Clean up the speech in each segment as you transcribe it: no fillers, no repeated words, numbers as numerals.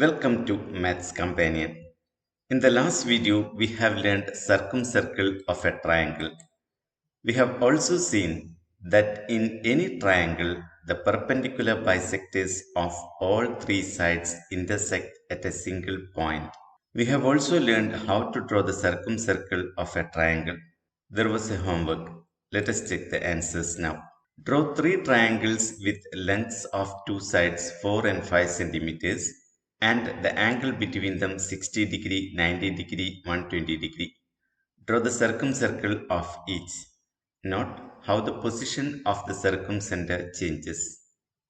Welcome to Maths Companion. In the last video, we have learned circumcircle of a triangle. We have also seen that in any triangle, the perpendicular bisectors of all three sides intersect at a single point. We have also learned how to draw the circumcircle of a triangle. There was a homework. Let us check the answers now. Draw three triangles with lengths of two sides 4 and 5 centimeters and the angle between them 60 degree, 90 degree, 120 degree. Draw the circumcircle of each. Note how the position of the circumcenter changes.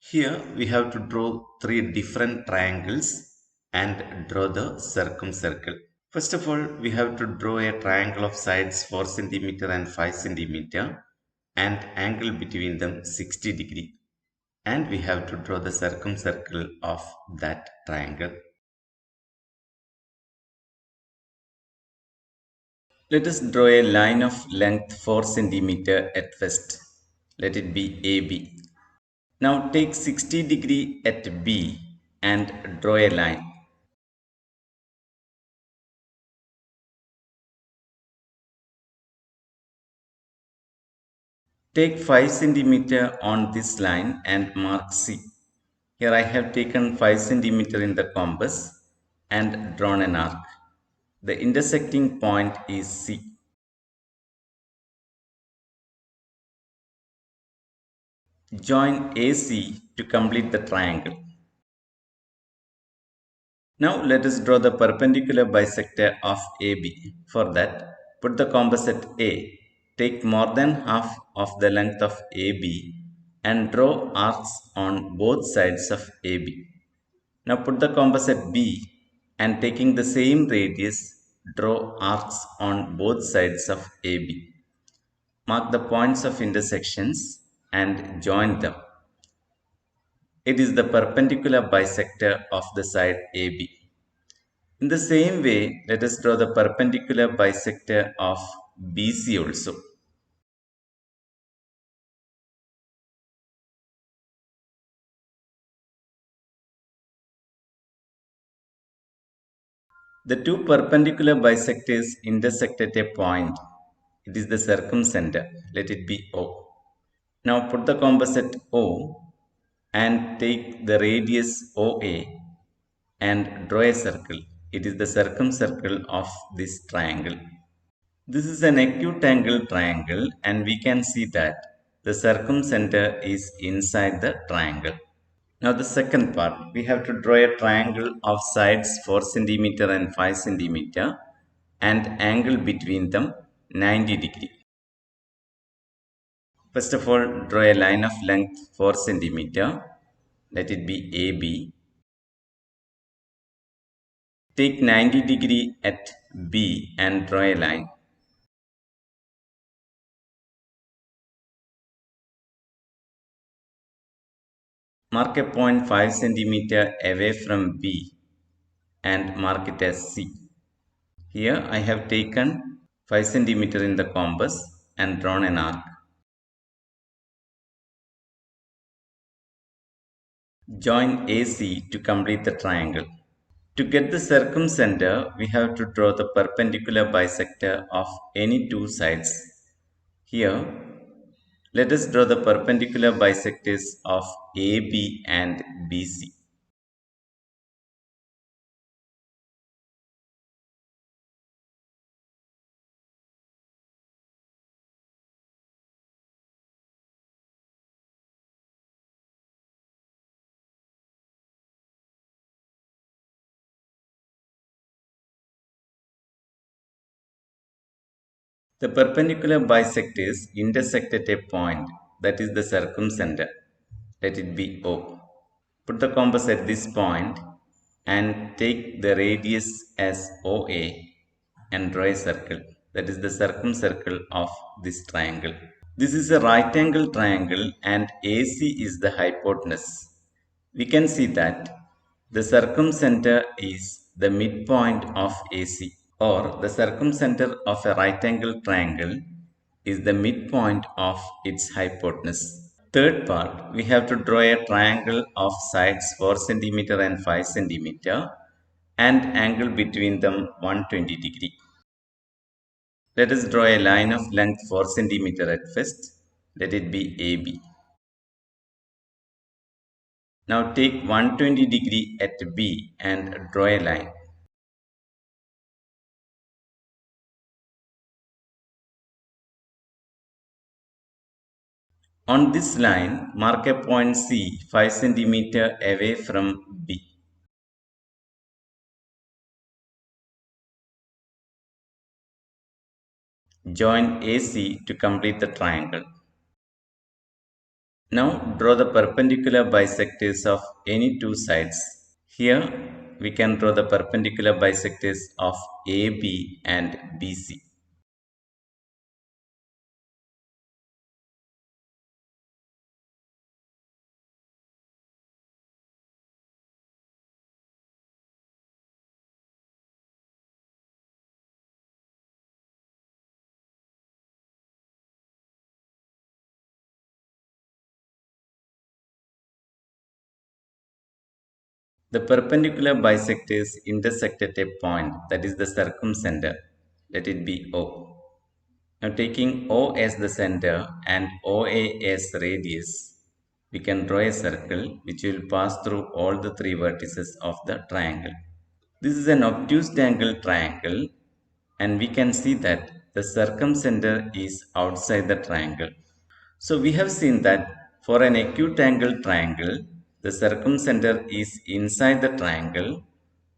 Here we have to draw three different triangles and draw the circumcircle. First of all, we have to draw a triangle of sides 4 centimeter and 5 centimeter and angle between them 60 degree. And we have to draw the circumcircle of that triangle. Let us draw a line of length 4 centimeter at first. Let it be AB. Now take 60 degree at B and draw a line. Take 5 centimeter on this line and mark C. Here I have taken 5 centimeter in the compass and drawn an arc. The intersecting point is C. Join AC to complete the triangle. Now let us draw the perpendicular bisector of AB. For that, put the compass at A. Take more than half of the length of AB and draw arcs on both sides of AB. Now put the compass at B and taking the same radius, draw arcs on both sides of AB. Mark the points of intersections and join them. It is the perpendicular bisector of the side AB. In the same way, let us draw the perpendicular bisector of BC also. The two perpendicular bisectors intersect at a point. It is the circumcenter. Let it be O. Now put the compass at O and take the radius OA and draw a circle. It is the circumcircle of this triangle. This is an acute angle triangle and we can see that the circumcenter is inside the triangle. Now the second part, we have to draw a triangle of sides 4 centimeter and 5 centimeter and angle between them 90 degree. First of all, draw a line of length 4 centimeter. Let it be AB. Take 90 degree at B and draw a line. Mark a point 5 centimeter away from B and mark it as C. Here I have taken 5 centimeter in the compass and drawn an arc. Join AC to complete the triangle. To get the circumcenter, we have to draw the perpendicular bisector of any two sides. Here, let us draw the perpendicular bisectors of AB and BC. The perpendicular bisectors intersect at a point, that is the circumcenter. Let it be O. Put the compass at this point and take the radius as OA and draw a circle. That is the circumcircle of this triangle. This is a right angle triangle and AC is the hypotenuse. We can see that the circumcenter is the midpoint of AC, or the circumcenter of a right angle triangle is the midpoint of its hypotenuse. Third part, we have to draw a triangle of sides 4 centimeter and 5 centimeter and angle between them 120 degree. Let us draw a line of length 4 centimeter at first. Let it be AB. Now take 120 degree at B and draw a line. On this line, mark a point C 5 centimeter away from B. Join AC to complete the triangle. Now draw the perpendicular bisectors of any two sides. Here we can draw the perpendicular bisectors of AB and BC. The perpendicular bisectors intersect at a point, that is the circumcenter. Let it be O. Now taking O as the center and OA as radius, we can draw a circle which will pass through all the three vertices of the triangle. This is an obtuse angle triangle and we can see that the circumcenter is outside the triangle. So we have seen that for an acute angle triangle, the circumcenter is inside the triangle.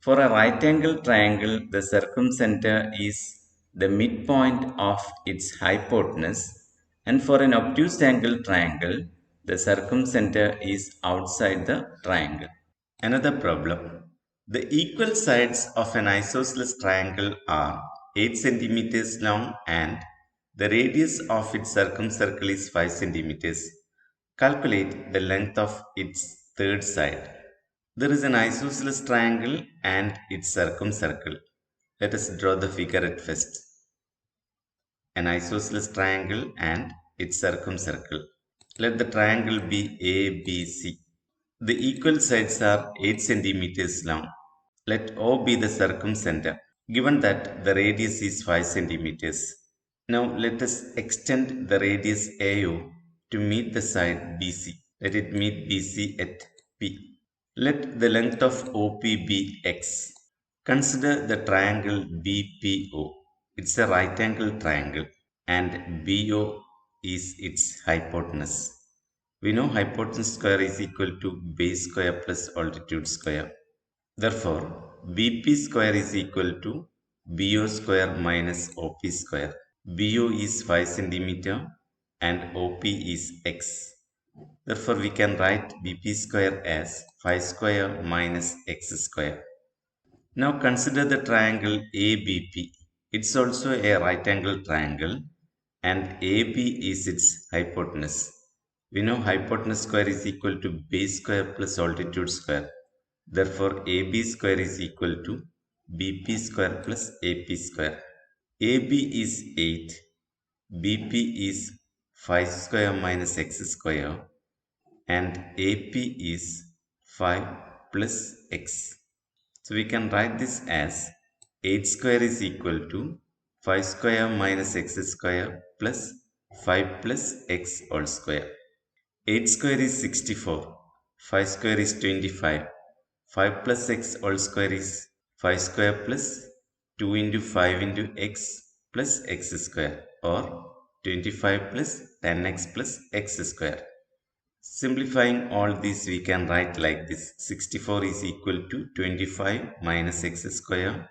For a right angle triangle, the circumcenter is the midpoint of its hypotenuse. And for an obtuse angle triangle, the circumcenter is outside the triangle. Another problem. The equal sides of an isosceles triangle are 8 centimeters long and the radius of its circumcircle is 5 centimeters. Calculate the length of its third side. There is an isosceles triangle and its circumcircle. Let us draw the figure at first. An isosceles triangle and its circumcircle. Let the triangle be ABC. The equal sides are 8 centimeters long. Let O be the circumcenter, given that the radius is 5 centimeters. Now let us extend the radius AO to meet the side BC. Let it meet BC at P. Let the length of OP be X. Consider the triangle BPO. It's a right angle triangle and BO is its hypotenuse. We know hypotenuse square is equal to base square plus altitude square. Therefore, BP square is equal to BO square minus OP square. BO is 5 centimeter and OP is X. Therefore, we can write BP square as 5 square minus X square. Now consider the triangle ABP. It's also a right angle triangle and AB is its hypotenuse. We know hypotenuse square is equal to base square plus altitude square. Therefore, AB square is equal to BP square plus AP square. AB is 8, BP is 5 square minus X square and AP is 5 plus X. So we can write this as 8 square is equal to 5 square minus X square plus 5 plus X all square. 8 square is 64, 5 square is 25, 5 plus X all square is 5 square plus 2 into 5 into X plus X square or 25 plus 10X plus X square. Simplifying all this, we can write like this. 64 is equal to 25 minus X square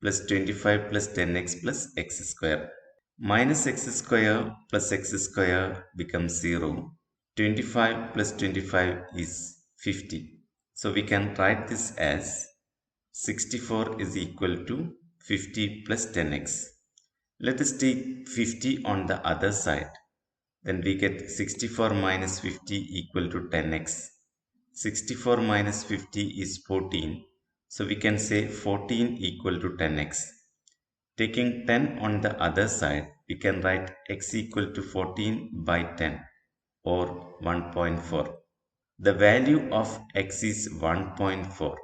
plus 25 plus 10X plus X square. Minus X square plus X square becomes 0. 25 plus 25 is 50. So we can write this as 64 is equal to 50 plus 10X. Let us take 50 on the other side. Then we get 64 minus 50 equal to 10x. 64 minus 50 is 14. So we can say 14 equal to 10x. Taking 10 on the other side, we can write x equal to 14 by 10. or 1.4. The value of x is 1.4.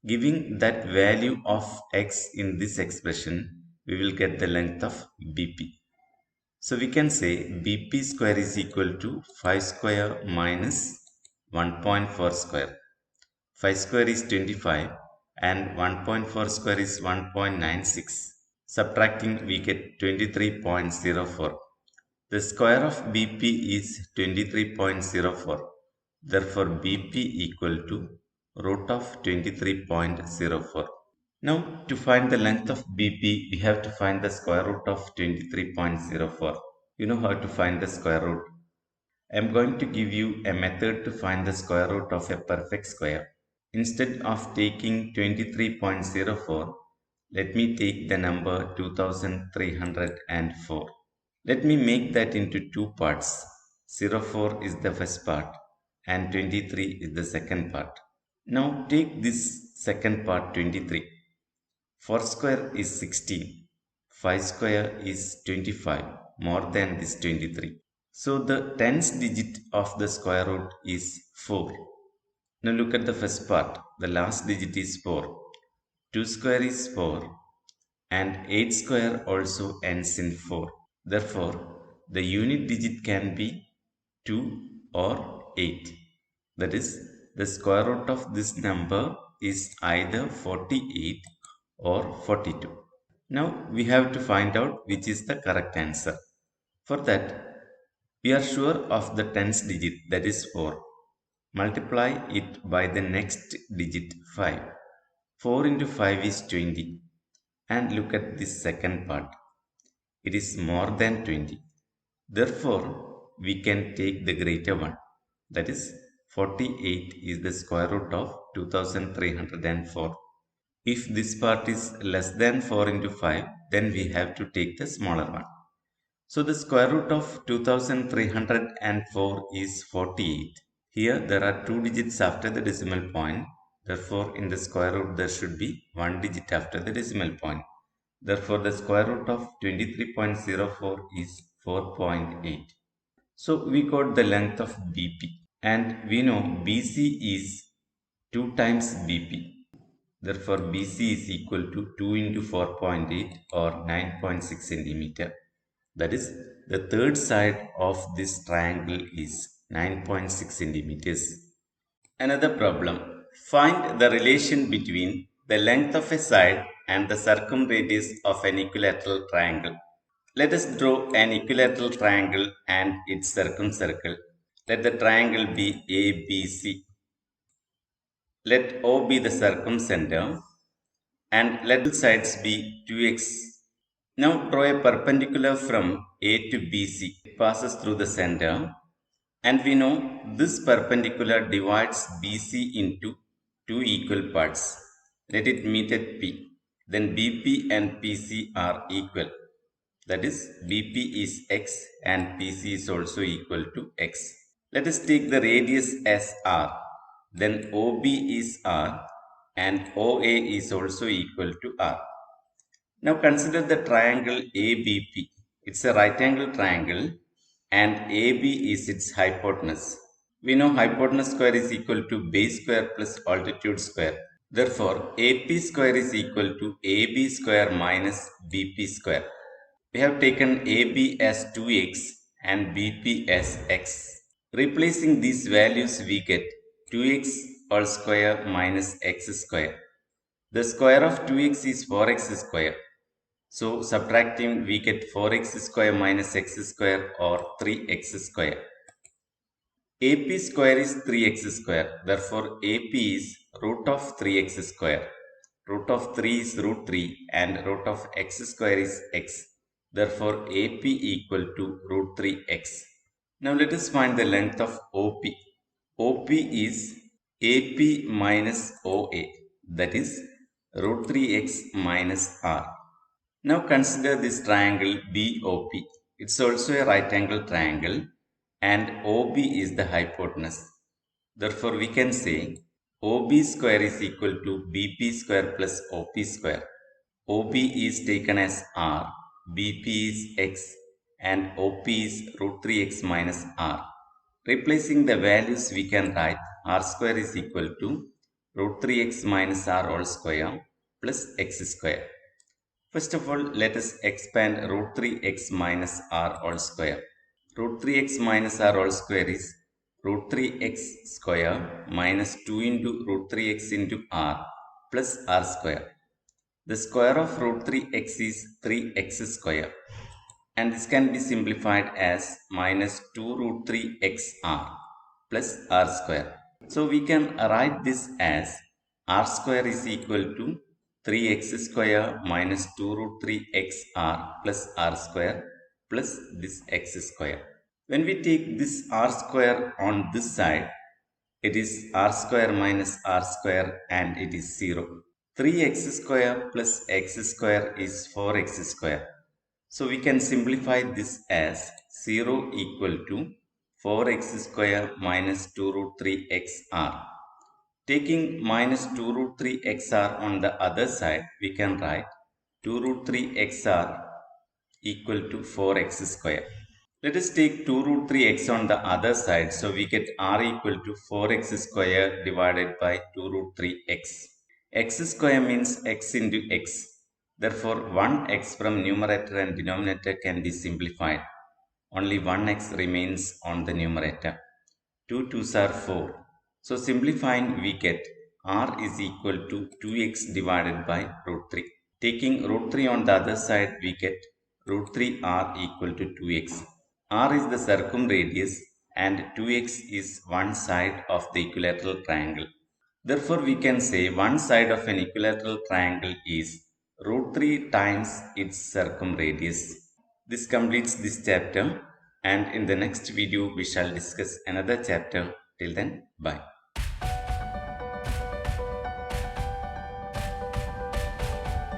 Giving that value of x in this expression, we will get the length of BP. So we can say BP square is equal to 5 square minus 1.4 square. 5 square is 25 and 1.4 square is 1.96. Subtracting, we get 23.04. The square of BP is 23.04. Therefore, BP equal to root of 23.04. Now, to find the length of BP, we have to find the square root of 23.04. You know how to find the square root. I am going to give you a method to find the square root of a perfect square. Instead of taking 23.04, let me take the number 2304. Let me make that into two parts. 04 is the first part and 23 is the second part. Now take this second part 23. 4 square is 16. 5 square is 25 more than this 23. So the tens digit of the square root is 4. Now look at the first part. The last digit is 4. 2 square is 4 and 8 square also ends in 4. Therefore, the unit digit can be 2 or 8. That is, the square root of this number is either 48 or 42. Now we have to find out which is the correct answer. For that, we are sure of the tens digit, that is 4. Multiply it by the next digit 5. 4 into 5 is 20. And look at this second part. It is more than 20. Therefore, we can take the greater one. That is, 48 is the square root of 2304. If this part is less than 4 into 5, then we have to take the smaller one. So the square root of 2304 is 48. Here there are two digits after the decimal point. Therefore, in the square root there should be one digit after the decimal point. Therefore, the square root of 23.04 is 4.8. So we got the length of BP and we know BC is 2 times BP. Therefore, BC is equal to 2 into 4.8 or 9.6 centimeter. That is, the third side of this triangle is 9.6 centimeters. Another problem. Find the relation between the length of a side and the circumradius of an equilateral triangle. Let us draw an equilateral triangle and its circumcircle. Let the triangle be ABC. Let O be the circumcenter and let the sides be 2x. Now draw a perpendicular from A to BC. It passes through the center and we know this perpendicular divides BC into two equal parts. Let it meet at P. Then BP and PC are equal. That is, BP is x and PC is also equal to x. Let us take the radius as r. Then OB is r and OA is also equal to r. Now consider the triangle ABP. It's a right angle triangle and AB is its hypotenuse. We know hypotenuse square is equal to base square plus altitude square. Therefore, AP square is equal to AB square minus BP square. We have taken AB as 2x and BP as x. Replacing these values, we get 2x all square minus x square. The square of 2x is 4x square. So subtracting, we get 4x square minus x square or 3x square. AP square is 3x square. Therefore, AP is root of 3x square. Root of 3 is root 3 and root of x square is x. Therefore, AP equal to root 3x. Now let us find the length of OP. OP is AP minus OA. That is root 3x minus r. Now consider this triangle BOP. It's also a right angle triangle and OB is the hypotenuse. Therefore, we can say OB square is equal to BP square plus OP square. OB is taken as r, BP is x and OP is root 3x minus r. Replacing the values, we can write r square is equal to root 3x minus r whole square plus x square. First of all, let us expand root 3x minus r whole square. Root 3x minus r whole square is root 3x square minus 2 into root 3x into r plus r square. The square of root 3x is 3x square, and this can be simplified as minus 2 root 3xr plus r square. So we can write this as r square is equal to 3x square minus 2 root 3xr plus r square plus this x square. When we take this r square on this side, it is r square minus r square and it is 0. 3x square plus x square is 4x square. So we can simplify this as 0 equal to 4x square minus 2 root 3xr. Taking minus 2 root 3xr on the other side, we can write 2 root 3xr equal to 4x square. Let us take 2 root 3x on the other side, so we get r equal to 4x square divided by 2 root 3x. X square means x into x. Therefore, 1x from numerator and denominator can be simplified. Only 1x remains on the numerator. 2 2s are 4. So simplifying, we get r is equal to 2x divided by root 3. Taking root 3 on the other side, we get root 3r equal to 2x. R is the circumradius and 2x is one side of the equilateral triangle. Therefore, we can say one side of an equilateral triangle is root 3 times its circumradius. This completes this chapter, and in the next video we shall discuss another chapter. Till then, bye.